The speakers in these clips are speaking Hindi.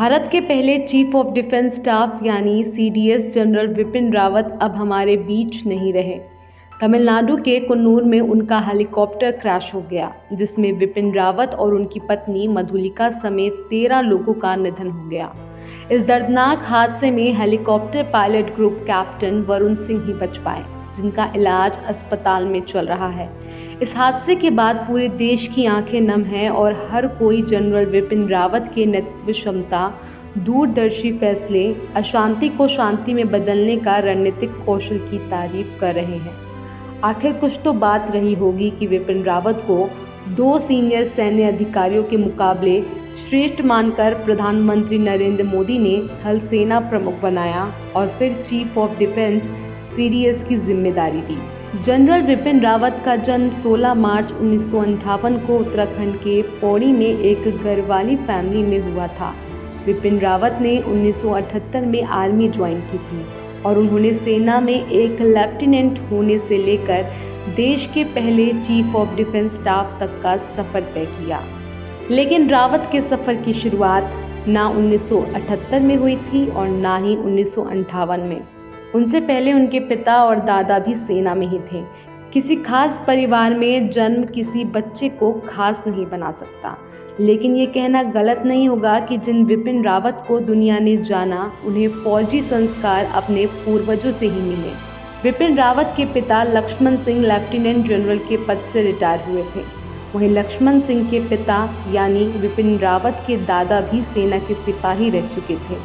भारत के पहले चीफ ऑफ डिफेंस स्टाफ यानी सीडीएस जनरल विपिन रावत अब हमारे बीच नहीं रहे। तमिलनाडु के कुन्नूर में उनका हेलीकॉप्टर क्रैश हो गया, जिसमें विपिन रावत और उनकी पत्नी मधुलिका समेत 13 लोगों का निधन हो गया। इस दर्दनाक हादसे में helicopter pilot group captain Varun Singh ही बच पाए, जिनका इलाज अस्पताल में चल रहा है। इस हादसे के बाद पूरे देश की आंखें नम हैं और हर कोई जनरल विपिन रावत के नेतृत्व क्षमता, दूरदर्शी फैसले, अशांति को शांति में बदलने का रणनीतिक कौशल की तारीफ कर रहे हैं। आखिर कुछ तो बात रही होगी कि विपिन रावत को 2 सीनियर सैन्य अधिकारियों के मुकाबले श्रेष्ठ मानकर प्रधानमंत्री नरेंद्र मोदी ने थल सेना प्रमुख बनाया और फिर चीफ ऑफ डिफेंस सीडीएस की जिम्मेदारी दी। जनरल विपिन रावत का जन्म 16 मार्च 1958 को उत्तराखंड के पौड़ी में एक गढ़वाली फैमिली में हुआ था। विपिन रावत ने 1978 में आर्मी ज्वाइन की थी और उन्होंने सेना में एक लेफ्टिनेंट होने से लेकर देश के पहले चीफ ऑफ डिफेंस स्टाफ तक का सफ़र तय किया। लेकिन रावत के सफ़र की शुरुआत ना 1978 में हुई थी और ना ही 1958 में। उनसे पहले उनके पिता और दादा भी सेना में ही थे। किसी खास परिवार में जन्म किसी बच्चे को खास नहीं बना सकता, लेकिन ये कहना गलत नहीं होगा कि जिन विपिन रावत को दुनिया ने जाना, उन्हें फौजी संस्कार अपने पूर्वजों से ही मिले। विपिन रावत के पिता लक्ष्मण सिंह लेफ्टिनेंट जनरल के पद से रिटायर हुए थे। वहीं लक्ष्मण सिंह के पिता यानी विपिन रावत के दादा भी सेना के सिपाही रह चुके थे।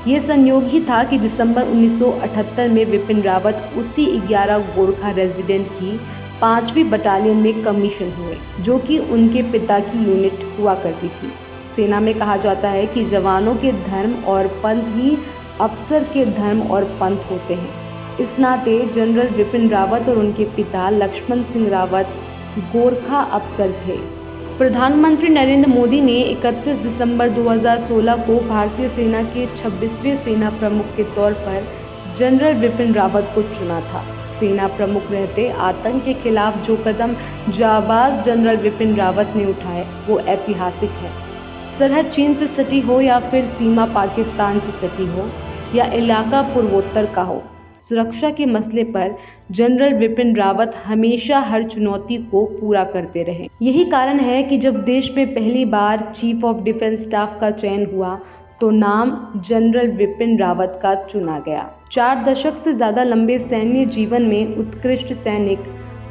ये संयोग ही था कि दिसंबर 1978 में विपिन रावत उसी 11 गोरखा रेजिडेंट की 5वीं बटालियन में कमीशन हुए, जो कि उनके पिता की यूनिट हुआ करती थी। सेना में कहा जाता है कि जवानों के धर्म और पंथ ही अफसर के धर्म और पंथ होते हैं। इस नाते जनरल विपिन रावत और उनके पिता लक्ष्मण सिंह रावत गोरखा अफसर थे। प्रधानमंत्री नरेंद्र मोदी ने 31 दिसंबर 2016 को भारतीय सेना के 26वें सेना प्रमुख के तौर पर जनरल विपिन रावत को चुना था। सेना प्रमुख रहते आतंक के खिलाफ जो कदम जाबाज जनरल विपिन रावत ने उठाए, वो ऐतिहासिक है। सरहद चीन से सटी हो या फिर सीमा पाकिस्तान से सटी हो या इलाका पूर्वोत्तर का हो, सुरक्षा के मसले पर जनरल विपिन रावत हमेशा हर चुनौती को पूरा करते रहे। यही कारण है कि जब देश में पहली बार चीफ ऑफ डिफेंस स्टाफ का चयन हुआ तो नाम जनरल विपिन रावत का चुना गया। 4 दशक से ज़्यादा लंबे सैन्य जीवन में उत्कृष्ट सैनिक,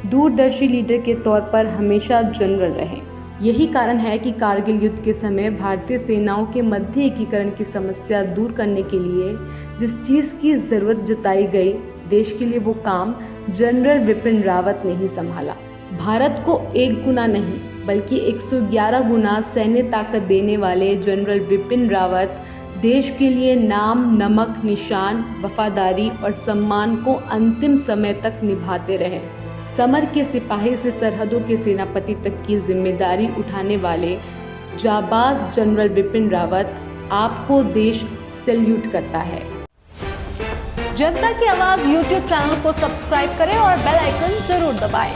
दूरदर्शी लीडर के तौर पर हमेशा जनरल रहे। यही कारण है कि कारगिल युद्ध के समय भारतीय सेनाओं के मध्य एकीकरण की समस्या दूर करने के लिए जिस चीज़ की ज़रूरत जताई गई, देश के लिए वो काम जनरल विपिन रावत ने ही संभाला। भारत को 1 गुना नहीं बल्कि 111 गुना सैन्य ताकत देने वाले जनरल विपिन रावत देश के लिए नाम, नमक, निशान, वफादारी और सम्मान को अंतिम समय तक निभाते रहे। समर के सिपाही से सरहदों के सेनापति तक की जिम्मेदारी उठाने वाले जाबाज जनरल विपिन रावत, आपको देश सैल्यूट करता है। जनता की आवाज YouTube चैनल को सब्सक्राइब करें और बेल आइकन जरूर दबाएं।